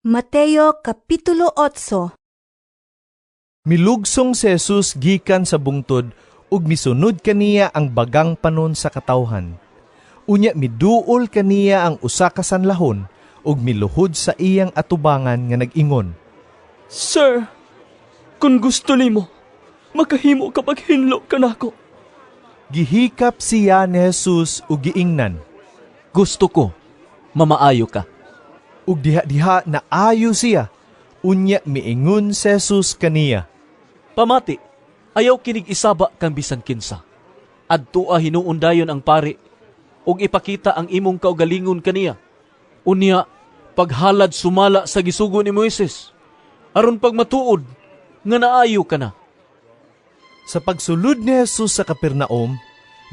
Mateo Kapitulo 8. Milugsong si Jesus gikan sa bungtod ug misunod kaniya ang bagang panon sa katawhan. Unya miduol kaniya ang usa ka sanlahon ug miluhod sa iyang atubangan nga nag-ingon, Sir, kung gusto nimo, makahimo ka paghinlo kanako. Gihikap siya ni Jesus ug giingnan. Gusto ko, mamaayo ka. Ug diha-diha na ayo siya. Unya miingon si Jesus kaniya, Pamati, ayaw kinig isaba kang bisan kinsa. Adtua hinuon dayon ang pari, ug ipakita ang imong kaugalingon kaniya. Unya, paghalad sumala sa gisugo ni Moises, aron pagmatuod, nga naayo ka na. Sa pagsulod ni Jesus sa Capernaum,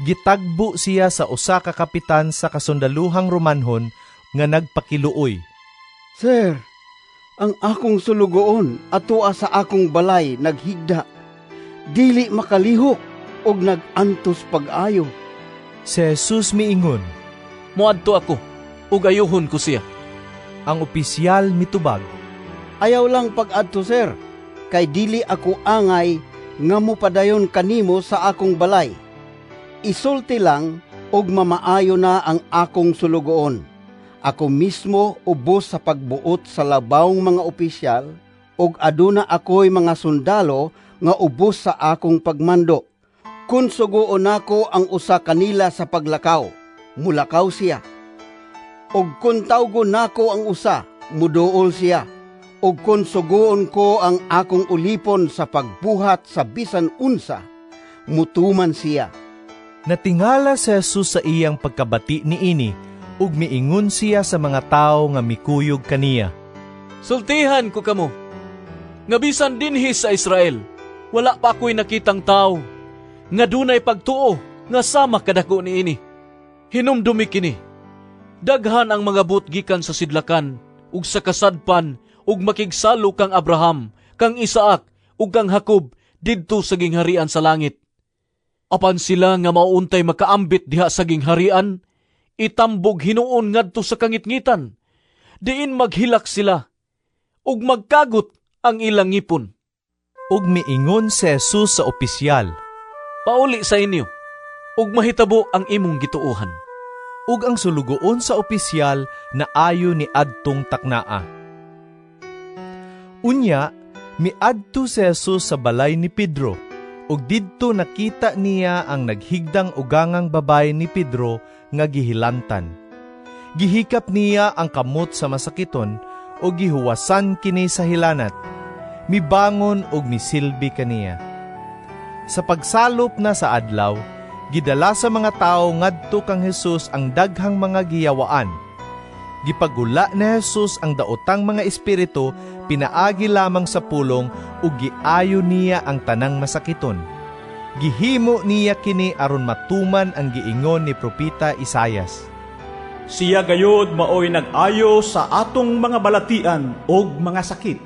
gitagbo siya sa usa ka kapitan sa kasundaluhang Romanhon nga nagpakiluoy. Sir, ang akong sulugoon atua sa akong balay naghigda. Dili makalihok og nagantos pag-ayo. Si Jesus miingon. Moadto ako, ug ayuhon ko siya. Ang opisyal mitubag. Ayaw lang pag-adto, sir, kay dili ako angay nga mopadayon kanimo sa akong balay. Isulti lang og mamaayo na ang akong sulugoon. Ako mismo ubos sa pagbuot sa labawng mga opisyal ug aduna ako'y mga sundalo nga ubos sa akong pagmando. Kun suguon nako ang usa kanila sa paglakaw, mulakaw siya. Ug kun tawgon nako ang usa, muduol siya. Ug kun suguon ko ang akong ulipon sa pagbuhat sa bisan unsa, mutuman siya. Natingala si Jesus sa iyang pagkabati niini ug miingon siya sa mga tao nga mikuyog kaniya. Sultihan ko kamo, nga bisan dinhi sa Israel, wala pa ako'y nakitang tao, nga dunay pagtuo, nga sama kadako niini. Hinumdumi kini, daghan ang mga but gikan sa sidlakan, ug sa kasadpan, ug makigsalo kang Abraham, kang Isaac, ug kang Jacob, didto sa gingharian sa langit. Apan sila nga mauuntay makaambit diha sa gingharian, itambog hinuon ngadto sa kangitngitan, diin maghilak sila, ug magkagot ang ilang ngipon. Ug miingon si Jesus sa opisyal. Pauli sa inyo, ug mahitabo ang imong gituohan. Ug ang sulugoon sa opisyal na ayo ni adtong taknaa. Unya, miadto si Jesus sa balay ni Pedro, ug didto nakita niya ang naghigdang ugangang babay ni Pedro nga gihilantan. Gihikap niya ang kamot sa masakiton o gihuwasan kini sa hilanat. Mibangon og misilbi kaniya. Sa pagsalop na sa adlaw, gidala sa mga tao ngadto kang Jesus ang daghang mga giyawaan. Gipagula ni Jesus ang daotang mga espiritu, pinaagi lamang sa pulong ug giayo niya ang tanang masakiton. Gihimo niya kini aron matuman ang giingon ni propeta Isaias. Siya gayod maoy nag-ayo sa atong mga balatian og mga sakit.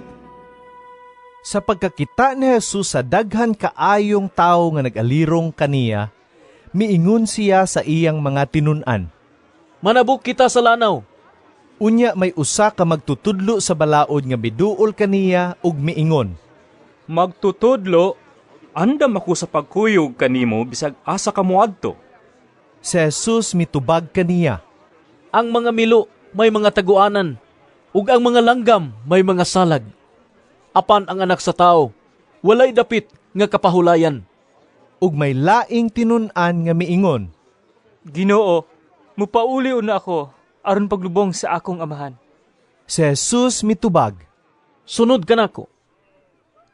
Sa pagkakita ni Jesus sa daghan kaayong tao nga nag-alirong kaniya, miingon siya sa iyang mga tinun-an. Manabuk kita sa lanaw. Unya may usa ka magtutudlo sa balaod nga biduol kaniya ug miingon. Magtutudlo, andam ako sa pagkuyog kanimo bisag asa ka moadto. Si Jesus mitubag kaniya. Ang mga milo may mga taguanan, ug ang mga langgam may mga salag. Apan ang anak sa tao, walay dapit nga kapahulayan. Ug may laing tinun-an nga miingon. Ginoo, mupauli na ako aron paglubong sa akong amahan. Si Jesus mitubag. Sunod ka nako.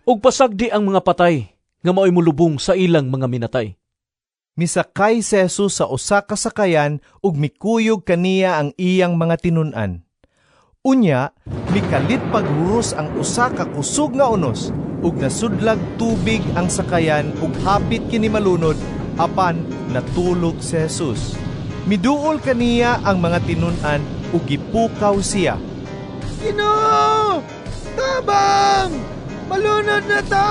Ug pasagdi ang mga patay nga mao'y mulubong sa ilang mga minatay. Misakay si Jesus sa usa ka sakayan ug mikuyog kaniya ang iyang mga tinun-an. Unya, mikalit paghuros ang usa ka kusog nga unos ug nasudlag tubig ang sakayan ug hapit kini malunod, apan natulog si Jesus. Miduol kaniya ang mga tinun-an ug gipukaw siya. Ginoo! Tabang! Malunod na ta!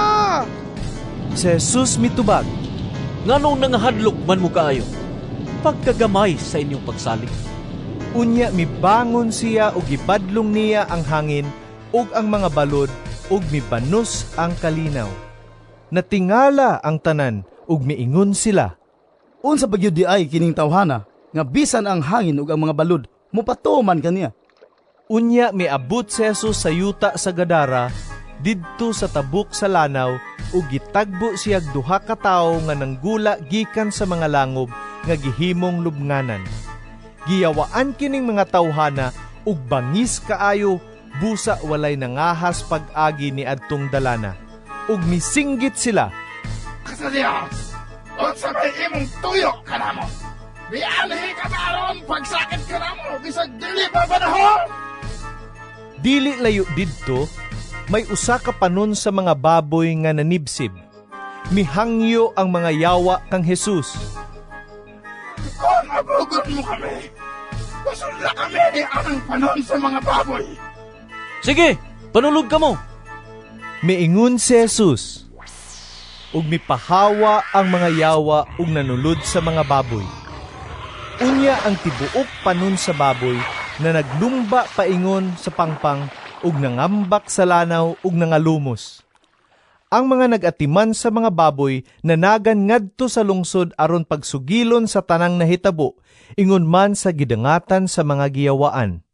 Si Jesus mitubag. Nganong nangahadlok man mo kaayo? Pagkagamay sa inyong pagsalig. Unya mibangon siya ug gibadlong niya ang hangin ug ang mga balod ug mibanos ang kalinaw. Natingala ang tanan ug miingon sila. Unsa ba gyud di ay kining tawhana nga bisan ang hangin ug ang mga balod mupatuman kaniya? Unya miabot si Jesus sa yuta sa Gadara, didto sa tabuk sa lanaw, ug gitagbo siyag duha ka tawo nga nanggula gikan sa mga langob nga gihimong lubnganan. Giyawaan kining mga tawhana ug bangis kaayo, busa walay nangahas pag-agi ni adtong dalana. Ug misinggit sila. Sa Dios, unsa may imong tuyo kanamo? Bianhi ka daron pagsakit kanamo bisag dili pa panahon. Dili layo didto, may usa ka panon sa mga baboy nga nanibsib. Mihangyo ang mga yawa kang Jesus. Kung mabugot mo kami, kusula kami ang panon sa mga baboy. Sige, panulog ka mo. Miingon si Jesus, ug mipahawa ang mga yawa ug nanulod sa mga baboy. Unya ang tibuok panon sa baboy na naglumba paingon sa pangpang ug nangambak sa lanaw ug nangalumos. Ang mga nagatiman sa mga baboy nanagan ngadto sa lungsod aron pagsugilon sa tanang nahitabo, ingon man sa gidangatan sa mga giyawaan.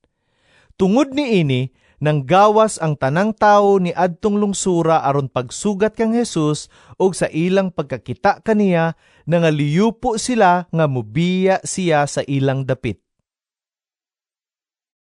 Tungod niini, nanggawas ang tanang tawo ni adtong lungsura aron pagsugat kang Jesus ug sa ilang pagkakita kaniya, nangaliyupo sila nga mubiya siya sa ilang dapit.